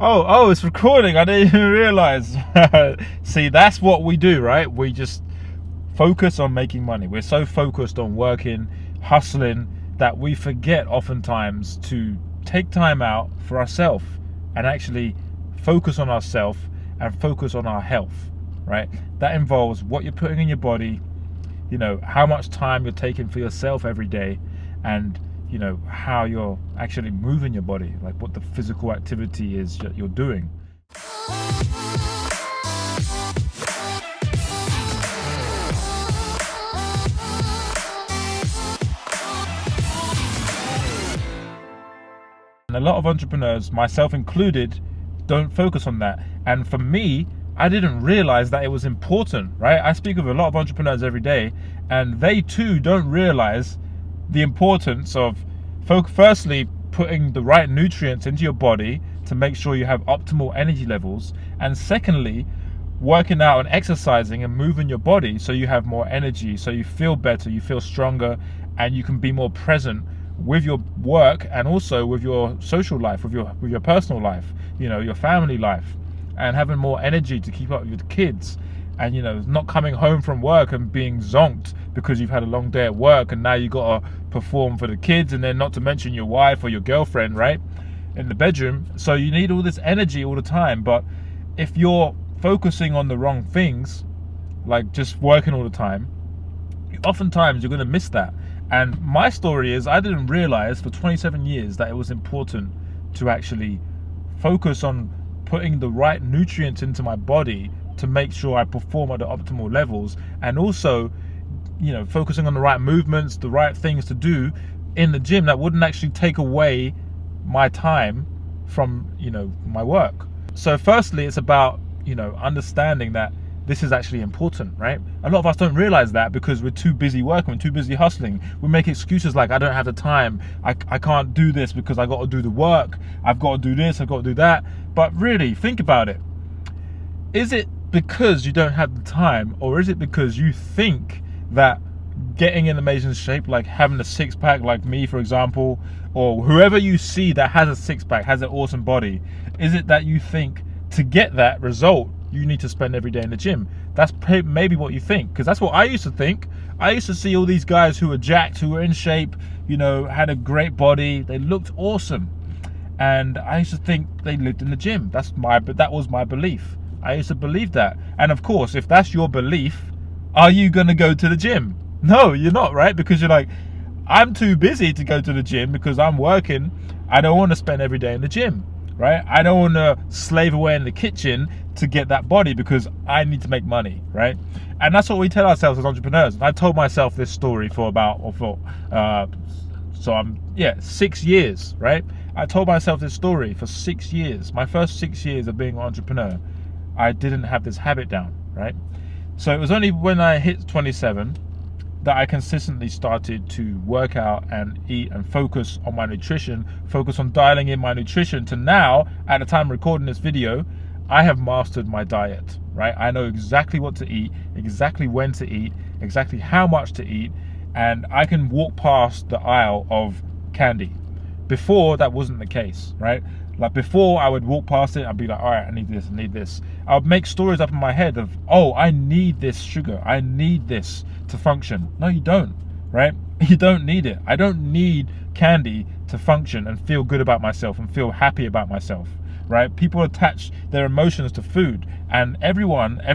Oh, it's recording. I didn't even realize. See, that's what we do, right? We just focus on making money. We're so focused on working, hustling, that we forget oftentimes to take time out for ourselves and actually focus on ourselves and focus on our health, right? That involves what you're putting in your body, you know, how much time you're taking for yourself every day, and you know, how you're actually moving your body, like what the physical activity is that you're doing. And a lot of entrepreneurs, myself included, don't focus on that. And for me, I didn't realize that it was important, right? I speak with a lot of entrepreneurs every day, and they too don't realize the importance of firstly putting the right nutrients into your body to make sure you have optimal energy levels, and secondly working out and exercising and moving your body so you have more energy, so you feel better, you feel stronger, and you can be more present with your work and also with your social life, with your personal life, you know, your family life, and having more energy to keep up with your kids. And you know, not coming home from work and being zonked because you've had a long day at work and now you got to perform for the kids, and then not to mention your wife or your girlfriend, right, in the bedroom. So you need all this energy all the time. But if you're focusing on the wrong things, like just working all the time, oftentimes you're going to miss that. And my story is, I didn't realize for 27 years that it was important to actually focus on putting the right nutrients into my body to make sure I perform at the optimal levels, and also, you know, focusing on the right movements, the right things to do in the gym that wouldn't actually take away my time from, you know, my work. So firstly, it's about, you know, understanding that this is actually important, right? A lot of us don't realize that because we're too busy working, we're too busy hustling. We make excuses like, I don't have the time, I can't do this because I got to do the work, I've got to do this, I've got to do that. But really, think about it. Is it because you don't have the time, or is it because you think that getting in amazing shape, like having a six-pack like me, for example, or whoever you see that has a six-pack, has an awesome body, is it that you think to get that result you need to spend every day in the gym? That's maybe what you think, because that's what I used to think. I used to see all these guys who were jacked, who were in shape, you know, had a great body, they looked awesome, and I used to think they lived in the gym. That was my belief. I used to believe that. And of course, if that's your belief, are you going to go to the gym? No, you're not, right? Because you're like, I'm too busy to go to the gym because I'm working. I don't want to spend every day in the gym, right? I don't want to slave away in the kitchen to get that body because I need to make money, right? And that's what we tell ourselves as entrepreneurs. And I told myself this story for 6 years, right? I told myself this story for 6 years. My first 6 years of being an entrepreneur, I didn't have this habit down, right? So it was only when I hit 27 that I consistently started to work out and eat and focus on my nutrition, focus on dialing in my nutrition, to now, at the time recording this video, I have mastered my diet, right? I know exactly what to eat, exactly when to eat, exactly how much to eat, and I can walk past the aisle of candy. Before, that wasn't the case, right? Like before, I would walk past it, I'd be like, all right, I need this, I need this. I would make stories up in my head of, oh, I need this sugar, I need this to function. No, you don't, right? You don't need it. I don't need candy to function and feel good about myself and feel happy about myself, right? People attach their emotions to food, and every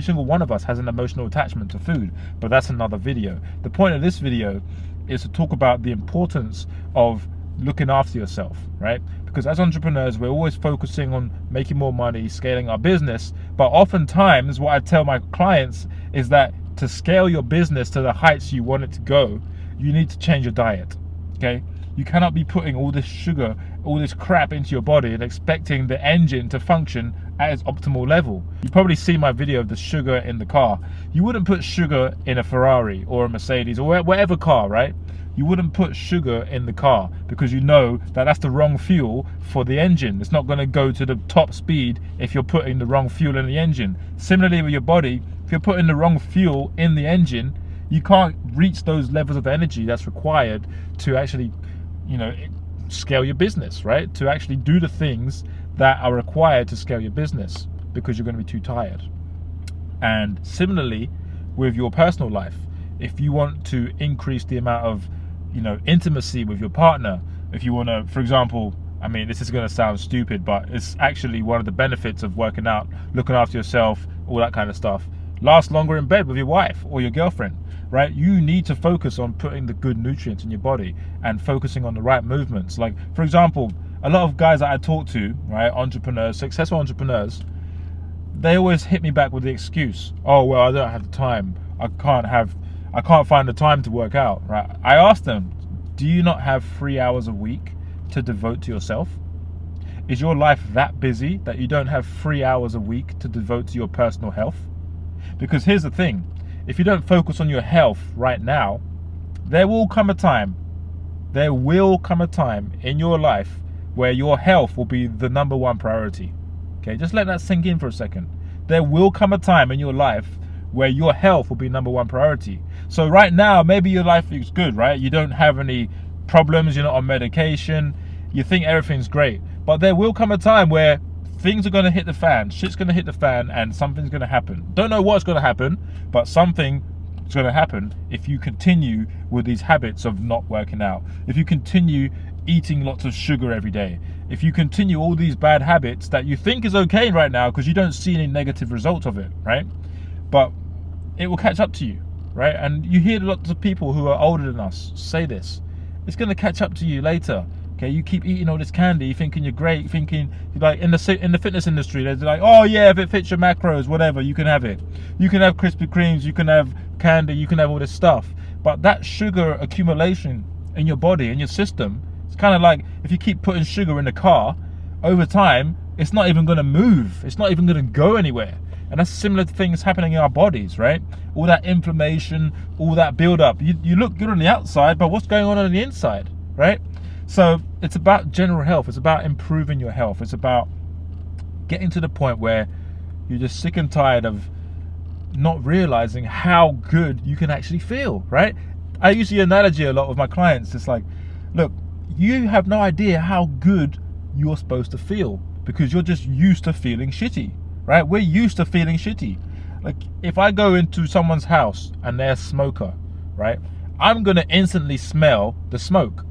single one of us has an emotional attachment to food, but that's another video. The point of this video is to talk about the importance of looking after yourself, right? Because as entrepreneurs, we're always focusing on making more money, scaling our business, but oftentimes what I tell my clients is that to scale your business to the heights you want it to go, you need to change your diet, okay? You cannot be putting all this sugar, all this crap into your body and expecting the engine to function at its optimal level. You probably see my video of the sugar in the car. You wouldn't put sugar in a Ferrari or a Mercedes or whatever car, right? You wouldn't put sugar in the car because you know that that's the wrong fuel for the engine. It's not going to go to the top speed if you're putting the wrong fuel in the engine. Similarly with your body, if you're putting the wrong fuel in the engine, you can't reach those levels of energy that's required to actually, you know, scale your business, right? To actually do the things that are required to scale your business, because you're going to be too tired. And similarly with your personal life, if you want to increase the amount of, intimacy with your partner, if you want to, for example, this is going to sound stupid, but it's actually one of the benefits of working out, looking after yourself, all that kind of stuff. Last longer in bed with your wife or your girlfriend, right? You need to focus on putting the good nutrients in your body and focusing on the right movements. Like, for example, a lot of guys that I talk to, right, entrepreneurs, successful entrepreneurs, they always hit me back with the excuse, oh, well, I don't have the time. I can't find the time to work out, right? I asked them, do you not have 3 hours a week to devote to yourself? Is your life that busy that you don't have 3 hours a week to devote to your personal health? Because here's the thing, if you don't focus on your health right now, there will come a time in your life where your health will be the number one priority. Okay, just let that sink in for a second. There will come a time in your life where your health will be number one priority. So right now, maybe your life is good, right? You don't have any problems, you're not on medication, you think everything's great. But there will come a time where things are going to hit the fan, shit's going to hit the fan, and something's going to happen. Don't know what's going to happen, but something is going to happen if you continue with these habits of not working out. If you continue eating lots of sugar every day. If you continue all these bad habits that you think is okay right now because you don't see any negative results of it, right? But it will catch up to you, right? And you hear lots of people who are older than us say this. It's going to catch up to you later. Okay, you keep eating all this candy, thinking you're great, thinking like in the fitness industry, they're like, oh yeah, if it fits your macros, whatever, you can have it. You can have Krispy Kremes, you can have candy, you can have all this stuff. But that sugar accumulation in your body, in your system, it's kind of like if you keep putting sugar in the car, over time, it's not even going to move. It's not even going to go anywhere. And that's similar to things happening in our bodies, right? All that inflammation, all that build-up. You look good on the outside, but what's going on the inside, right? So it's about general health. It's about improving your health. It's about getting to the point where you're just sick and tired of not realizing how good you can actually feel, right? I use the analogy a lot with my clients. It's like, look, you have no idea how good you're supposed to feel because you're just used to feeling shitty, right? We're used to feeling shitty. Like if I go into someone's house and they're a smoker, right? I'm going to instantly smell the smoke.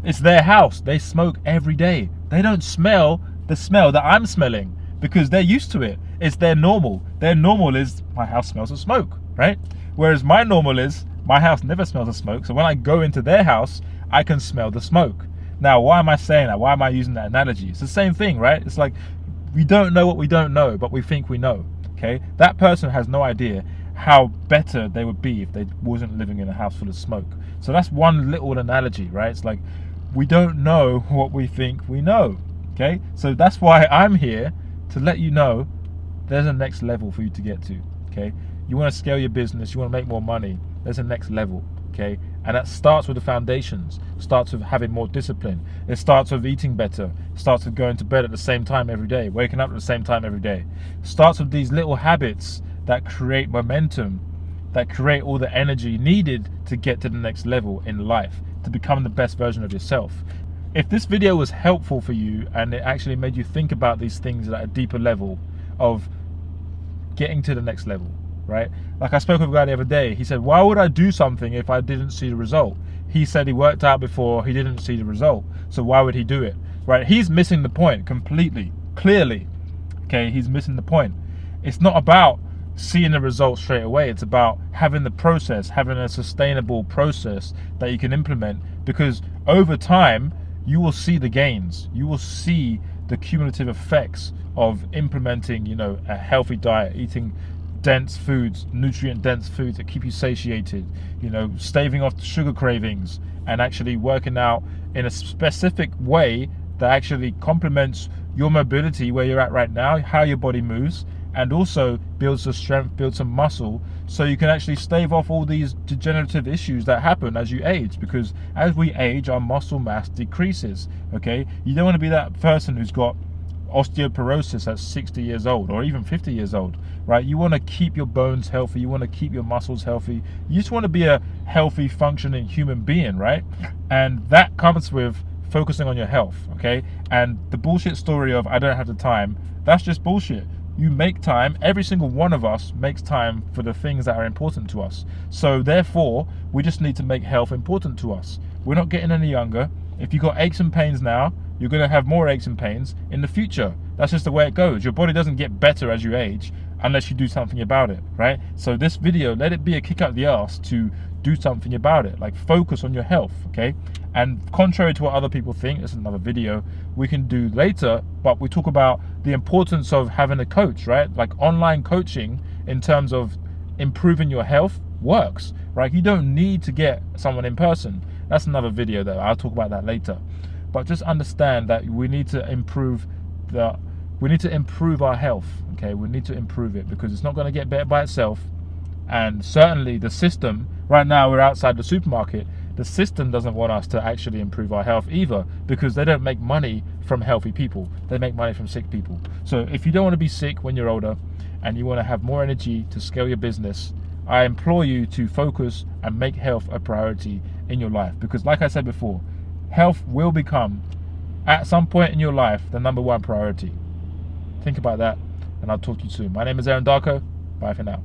It's their house. They smoke every day. They don't smell the smell that I'm smelling because they're used to it. It's their normal. Their normal is my house smells of smoke, right? Whereas my normal is my house never smells of smoke. So when I go into their house, I can smell the smoke. Now, why am I saying that? Why am I using that analogy? It's the same thing, right? It's like we don't know what we don't know, but we think we know, okay? That person has no idea how better they would be if they wasn't living in a house full of smoke. So that's one little analogy, right? It's like we don't know what we think we know, okay? So that's why I'm here to let you know there's a next level for you to get to, okay? You want to scale your business, you want to make more money, there's a next level, okay? And that starts with the foundations, starts with having more discipline, it starts with eating better, it starts with going to bed at the same time every day, waking up at the same time every day. It starts with these little habits that create momentum, that create all the energy needed to get to the next level in life, to become the best version of yourself. If this video was helpful for you and it actually made you think about these things at a deeper level of getting to the next level, right? Like I spoke with a guy the other day, he said, why would I do something if I didn't see the result? He said he worked out before, he didn't see the result, so why would he do it, right? He's missing the point completely, clearly, okay? He's missing the point. It's not about seeing the results straight away. It's about having the process, having a sustainable process that you can implement, because over time you will see the gains. You will see the cumulative effects of implementing, a healthy diet, eating dense foods, nutrient dense foods that keep you satiated, staving off the sugar cravings and actually working out in a specific way that actually complements your mobility where you're at right now, how your body moves, and also builds the strength, builds some muscle, so you can actually stave off all these degenerative issues that happen as you age, because as we age, our muscle mass decreases, okay? You don't want to be that person who's got osteoporosis at 60 years old or even 50 years old, right? You want to keep your bones healthy, you want to keep your muscles healthy, you just want to be a healthy, functioning human being, right? And that comes with focusing on your health, okay? And the bullshit story of I don't have the time, that's just bullshit. You make time. Every single one of us makes time for the things that are important to us. So therefore, we just need to make health important to us. We're not getting any younger. If you've got aches and pains now, you're going to have more aches and pains in the future. That's just the way it goes. Your body doesn't get better as you age unless you do something about it, right? So this video, let it be a kick up the arse to do something about it. Like, focus on your health, okay? And contrary to what other people think, this is another video we can do later, but we talk about the importance of having a coach, right? Like, online coaching in terms of improving your health works, right? You don't need to get someone in person. That's another video though. I'll talk about that later. But just understand that we need to improve our health, okay? We need to improve it because it's not going to get better by itself. And certainly the system, right now we're outside the supermarket, the system doesn't want us to actually improve our health either, because they don't make money from healthy people. They make money from sick people. So if you don't want to be sick when you're older and you want to have more energy to scale your business, I implore you to focus and make health a priority in your life. Because like I said before, health will become, at some point in your life, the #1 priority. Think about that, and I'll talk to you soon. My name is Darko. Bye for now.